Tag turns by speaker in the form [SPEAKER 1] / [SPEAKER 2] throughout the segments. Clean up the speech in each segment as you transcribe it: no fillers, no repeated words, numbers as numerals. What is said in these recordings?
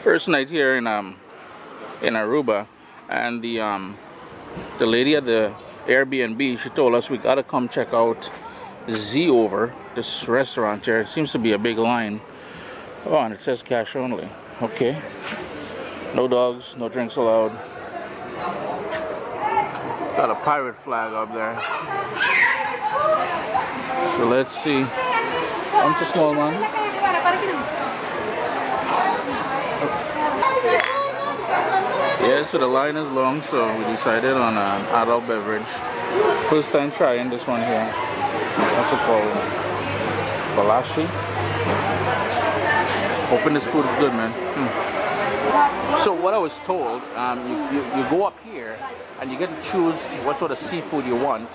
[SPEAKER 1] First night here in Aruba, and the lady at the Airbnb, she told us we gotta come check out Z over this restaurant here. It seems to be a big line. Oh, and it says cash only. Okay. No dogs, no drinks allowed. Got a pirate flag up there. So let's see. I'm too small, man. Yeah, so the line is long, so we decided on an adult beverage. First time trying this one here. What's it called? Balashi. Hoping this food is good, man. So what I was told, you go up here and you get to choose what sort of seafood you want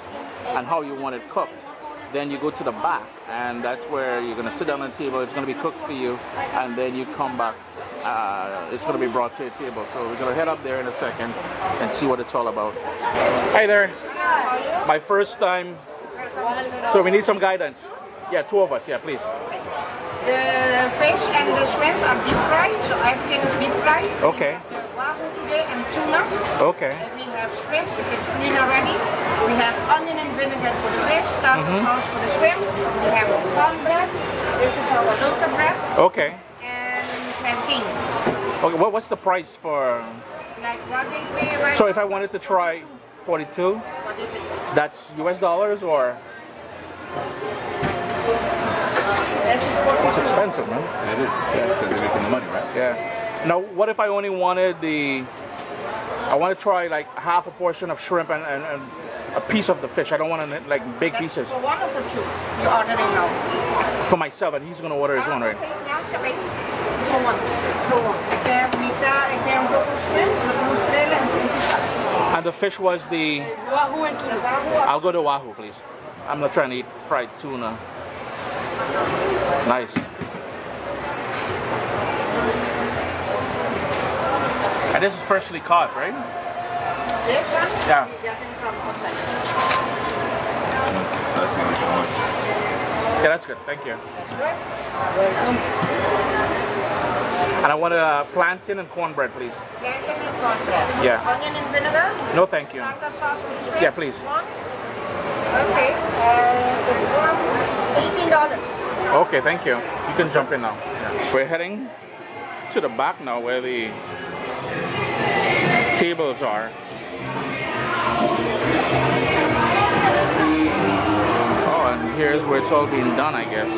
[SPEAKER 1] and how you want it cooked. Then you go to the back, and that's where you're going to sit down on the table. It's going to be cooked for you, and then you come back. It's going to be brought to your table. So we're going to head up there in a second and see what it's all about. Hi there. My first time. So we need some guidance. Yeah, 2 of us. Yeah, please.
[SPEAKER 2] The fish and the shrimps are deep fried, so everything is deep fried.
[SPEAKER 1] Okay.
[SPEAKER 2] We have wahoo today and tuna.
[SPEAKER 1] Okay.
[SPEAKER 2] And we have shrimps, it is clean already. We have onion and vinegar for the fish, tartar sauce for the shrimps. We have cornbread. This is our local bread.
[SPEAKER 1] Okay.
[SPEAKER 2] And plantain.
[SPEAKER 1] Okay. What's the price for?
[SPEAKER 2] Like what they pay right
[SPEAKER 1] So if I wanted to try 42,
[SPEAKER 2] what is it?
[SPEAKER 1] that's US dollars or?
[SPEAKER 2] This is 42.
[SPEAKER 1] It's expensive, man.
[SPEAKER 3] It is, because they're making the money, right?
[SPEAKER 1] Yeah. Now, what if I only wanted I want to try like half a portion of shrimp and a piece of the fish. I don't want to like big
[SPEAKER 2] That's
[SPEAKER 1] pieces.
[SPEAKER 2] for 1 or for 2? You're ordering now.
[SPEAKER 1] For myself, and he's going to order his own, right?
[SPEAKER 2] Okay, now, for 1. For 1. Ik heb Nita, ik heb broccoli shrimps, met mozzarella and fish.
[SPEAKER 1] And the fish was the...
[SPEAKER 2] Wahoo and tuna.
[SPEAKER 1] I'll go to wahoo, please. I'm not trying to eat fried tuna. Nice. And this is freshly caught, right?
[SPEAKER 2] This one?
[SPEAKER 1] Yeah.
[SPEAKER 2] You get it from outside.
[SPEAKER 3] That's going to be so much.
[SPEAKER 1] Yeah, that's good. Thank you.
[SPEAKER 2] Welcome.
[SPEAKER 1] And I want a plantain and cornbread, please.
[SPEAKER 2] Plantain and cornbread.
[SPEAKER 1] Yeah.
[SPEAKER 2] Onion and vinegar?
[SPEAKER 1] No, thank you.
[SPEAKER 2] Tartar sauce with shrimps?
[SPEAKER 1] Yeah, please.
[SPEAKER 2] One. Okay. $18.
[SPEAKER 1] Okay, thank you. You can jump in now. Yeah. We're heading to the back now where the tables are. Oh, and here's where it's all being done, I guess.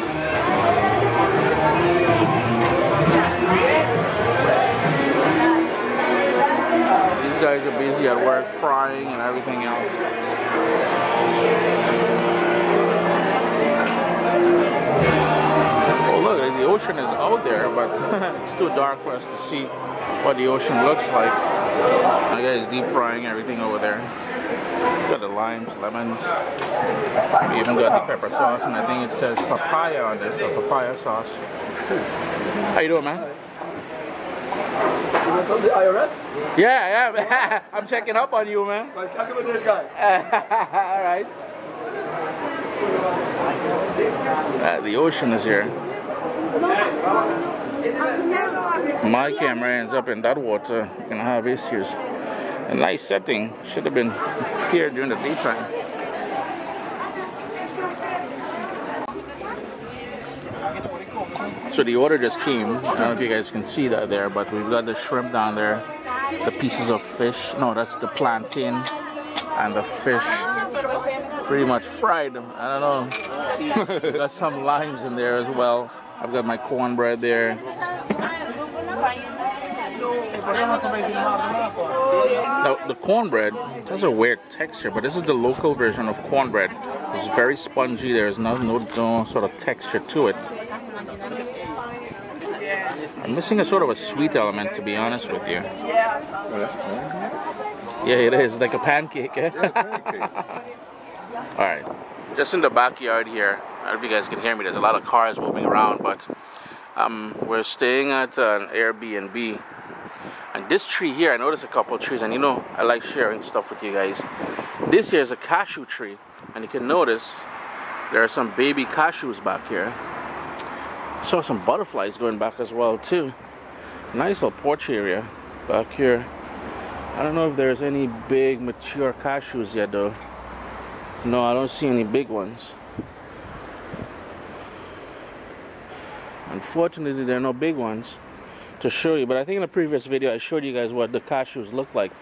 [SPEAKER 1] These guys are busy at work frying and everything else. Oh look, the ocean is out there, but it's too dark for us to see what the ocean looks like. The guy is deep frying everything over there. Got the limes, lemons. We even got the pepper sauce, and I think it says papaya on this, so papaya sauce. How you doing, man?
[SPEAKER 4] You went on the IRS?
[SPEAKER 1] Yeah, yeah. I'm checking up on you, man.
[SPEAKER 4] I'm talking about this guy.
[SPEAKER 1] All right. The ocean is here. My camera ends up in that water. You're gonna have issues. A nice setting. Should have been here during the daytime. So the order just came. I don't know if you guys can see that there, but we've got the shrimp down there, the pieces of fish. No, that's the plantain and the fish. Pretty much fried. I don't know. Got some limes in there as well. I've got my cornbread there. Now, the cornbread has a weird texture, but this is the local version of cornbread. It's very spongy. There's no sort of texture to it. I'm missing a sort of a sweet element, to be honest with you. Yeah, it is like a pancake. Eh? All right, just in the backyard here. I don't know if you guys can hear me. There's a lot of cars moving around, but we're staying at an Airbnb. And this tree here, I noticed a couple of trees, and you know, I like sharing stuff with you guys. This here is a cashew tree, and you can notice there are some baby cashews back here. Saw some butterflies going back as well too. Nice little porch area back here. I don't know if there's any big mature cashews yet though. No, I don't see any big ones. Unfortunately, there are no big ones to show you, but I think in the previous video I showed you guys what the cashews look like.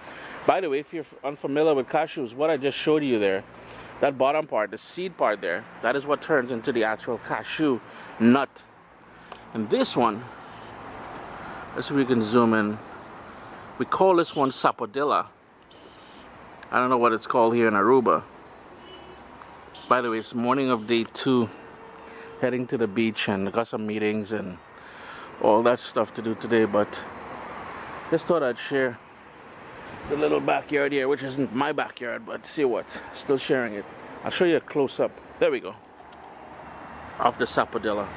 [SPEAKER 1] By the way, if you're unfamiliar with cashews, what I just showed you there, that bottom part, the seed part there, that is what turns into the actual cashew nut. And this one, let's see if we can zoom in. We call this one sapodilla. I don't know what it's called here in Aruba. By the way, it's morning of day 2, heading to the beach, and got some meetings and all that stuff to do today, but just thought I'd share the little backyard here, which isn't my backyard, but see what, still sharing it. I'll show you a close-up. There we go, of the sapodilla.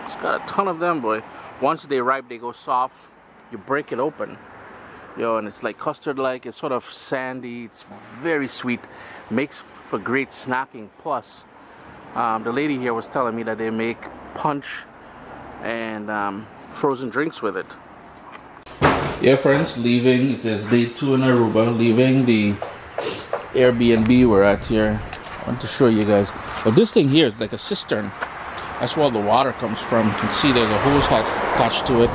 [SPEAKER 1] It's got a ton of them, boy. Once they ripe, they go soft. You break it open, yo, and it's like custard-like. It's sort of sandy. It's very sweet. Makes for great snacking. Plus, the lady here was telling me that they make punch and frozen drinks with it. Yeah, friends, leaving. It is day 2 in Aruba. Leaving the Airbnb we're at here. I want to show you guys. But this thing here is like a cistern. That's where all the water comes from. You can see there's a hose attached to it.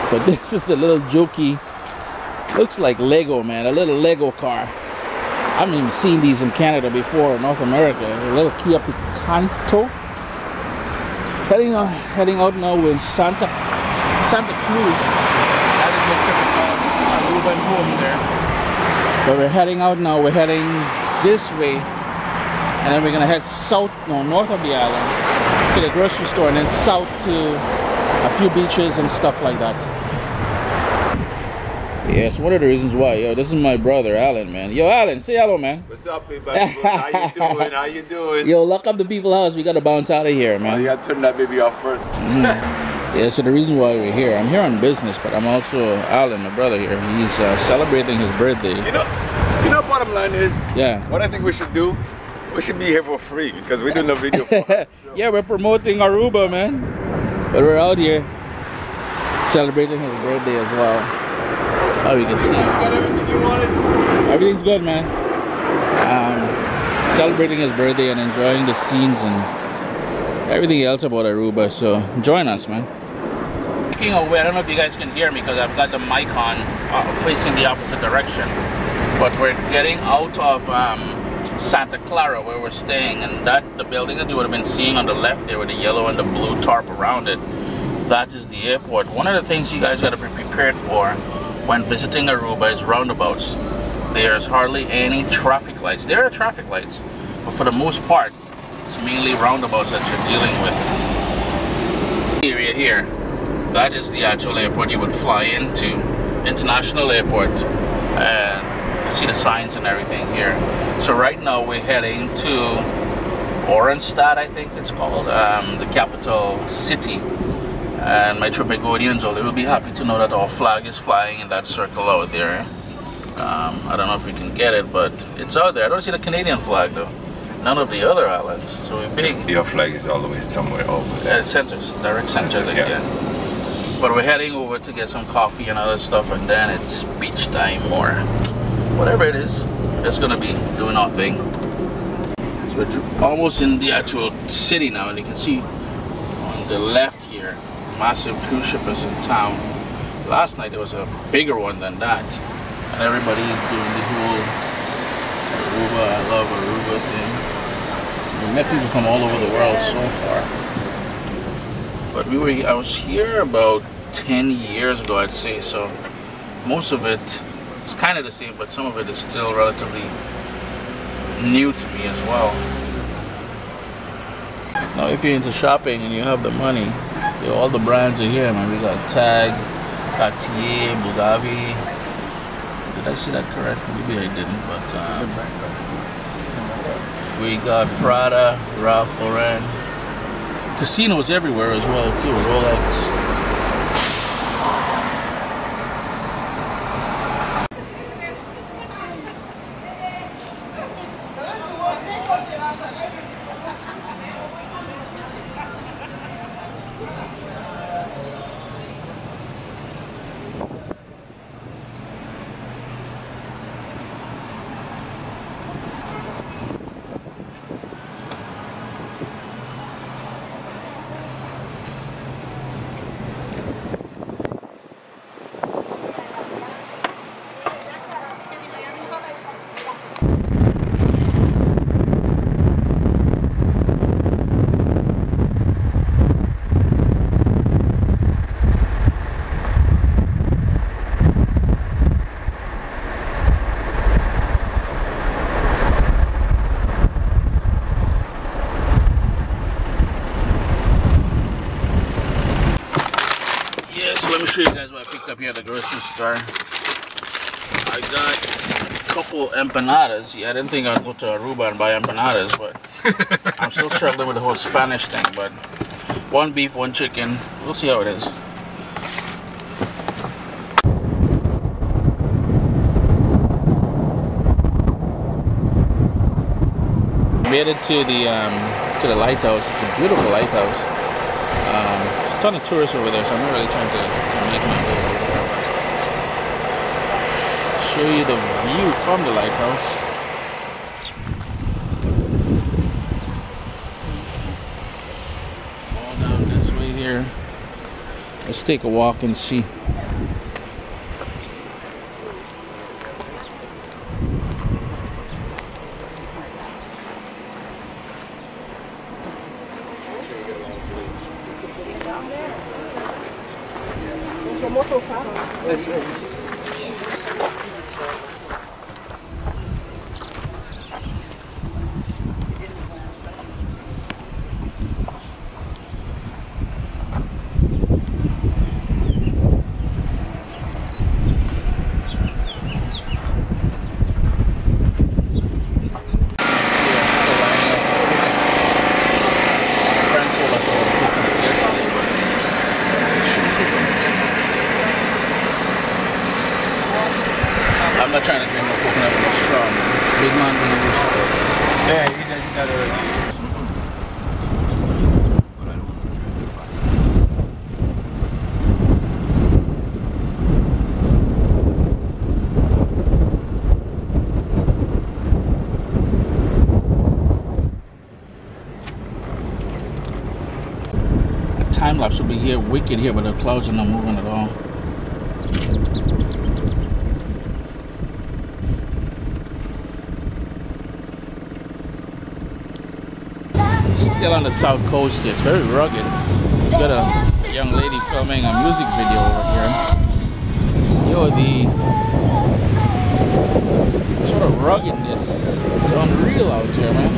[SPEAKER 1] But this is the little jokey. Looks like Lego, man. A little Lego car. I haven't even seen these in Canada before, North America. A little Kia Picanto. Heading out now. We're in Santa Cruz. That is the typical Aruban home there. But we're heading out now. We're heading this way, and then we're gonna head north of the island to the grocery store, and then south to a few beaches and stuff like that. Yes, one of the reasons why, yo, this is my brother, Alan, man. Yo, Alan, say hello, man.
[SPEAKER 4] What's up, everybody? How you doing? How you doing?
[SPEAKER 1] Yo, lock up the people's house. We got to bounce out of here, man.
[SPEAKER 4] Oh, you got to turn that baby off first.
[SPEAKER 1] Yeah, so the reason why we're here, I'm here on business, but I'm also Alan, my brother here. He's celebrating his birthday.
[SPEAKER 4] You know, bottom line is,
[SPEAKER 1] yeah,
[SPEAKER 4] what I think we should do, we should be here for free because we're doing a video for us.
[SPEAKER 1] Yeah, we're promoting Aruba, man. But we're out here celebrating his birthday as well. Oh, you can see. You
[SPEAKER 4] got everything you wanted?
[SPEAKER 1] Everything's good, man. Celebrating his birthday and enjoying the scenes and everything else about Aruba. So join us, man. Speaking of where, I don't know if you guys can hear me because I've got the mic on facing the opposite direction. But we're getting out of Santa Clara where we're staying, and the building that you would have been seeing on the left there with the yellow and the blue tarp around it, that is the airport. One of the things you guys got to be prepared for when visiting Aruba is roundabouts. There's hardly any traffic lights. There are traffic lights, but for the most part, it's mainly roundabouts that you're dealing with. The area here, that is the actual airport you would fly into, International Airport, and you see the signs and everything here. So right now we're heading to Oranstad, I think it's called, the capital city. And my Tropiconians, they will be happy to know that our flag is flying in that circle out there. I don't know if we can get it, but it's out there. I don't see the Canadian flag though. None of the other islands. So we're big.
[SPEAKER 4] Your flag is all the way somewhere over there.
[SPEAKER 1] Centers, direct center, yeah. But we're heading over to get some coffee and other stuff, and then it's beach time or whatever it is. We're just gonna be doing our thing. So we're almost in the actual city now, and you can see on the left here, massive cruise ship is in town. Last night there was a bigger one than that, and everybody is doing the whole Aruba, I love Aruba thing. We met people from all over the world so far. But I was here about 10 years ago, I'd say, so most of it is kind of the same, but some of it is still relatively new to me as well. Now if you're into shopping and you have the money, all the brands are here, man. We got Tag, Cartier, Bulgari. Did I see that correct? Maybe I didn't, but we got Prada, Ralph Lauren. Casinos everywhere as well too, Rolex. So let me show you guys what I picked up here at the grocery store. I got a couple empanadas. Yeah, I didn't think I'd go to Aruba and buy empanadas, but I'm still struggling with the whole Spanish thing. But one beef, one chicken. We'll see how it is. Made it to the lighthouse. It's a beautiful lighthouse. There's a ton of tourists over there, so I'm not really trying to make my way over there. But show you the view from the lighthouse. All down this way here. Let's take a walk and see. I'm not trying to drink no coconut with no straw. Big man gonna use it.
[SPEAKER 4] Yeah, you got it already. But I don't want to drink too fast.
[SPEAKER 1] A time lapse will be here, wicked here, but the clouds are not moving at all. Still on the south coast. It's very rugged. You got a young lady filming a music video over here. Yo, the sort of ruggedness is unreal out here, man.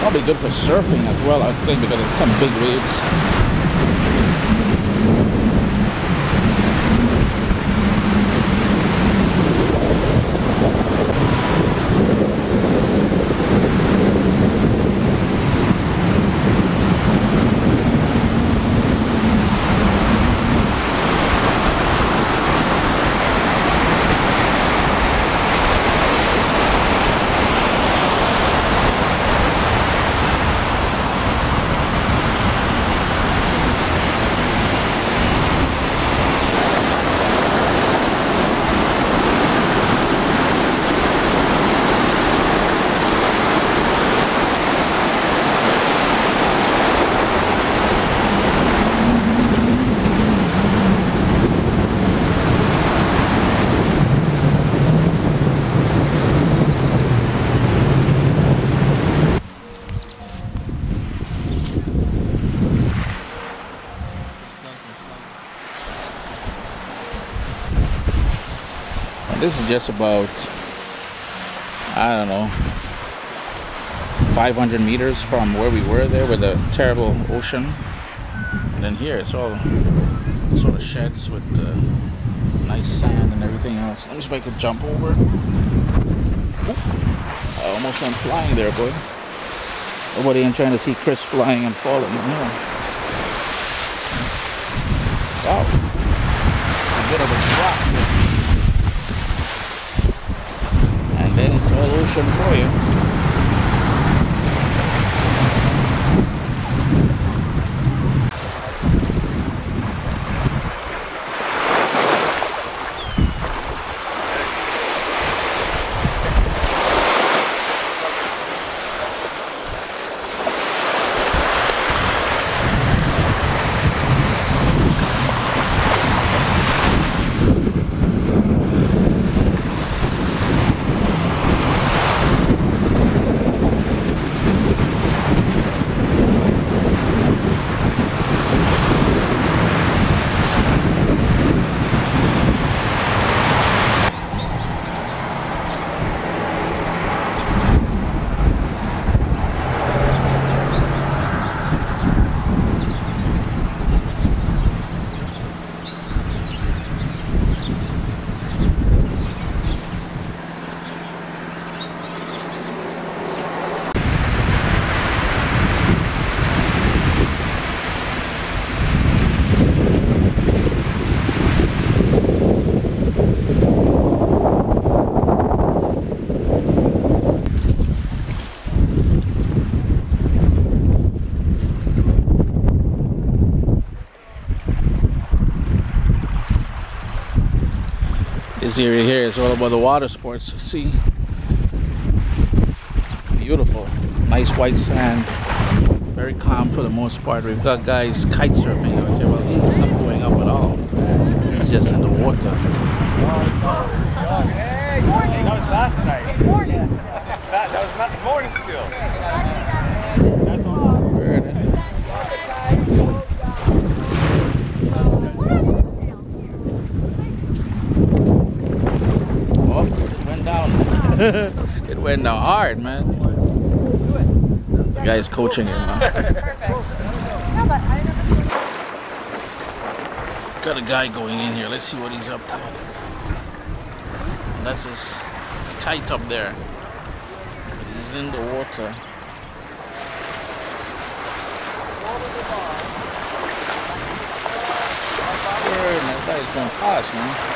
[SPEAKER 1] Probably good for surfing as well, I think, because of some big waves. This is just about, I don't know, 500 meters from where we were there with the terrible ocean. And then here it's all sort of sheds with nice sand and everything else. Let me see if I could jump over. Oop. I almost went flying there, boy. Nobody ain't trying to see Chris flying and falling. No. Wow. A bit of a drop here. Then it's all ocean for you. This area here is all about the water sports. See, beautiful, nice white sand, very calm for the most part. We've got guys kite surfing out here. Well, he's not going up at all. He's just in the water.
[SPEAKER 4] That was last night. Morning. That was not morning still. That's all.
[SPEAKER 1] Oh, it went down. It went down hard, man. The guy's coaching him, man. Got a guy going in here. Let's see what he's up to. And that's his kite up there. He's in the water. Man, that guy's going fast, man.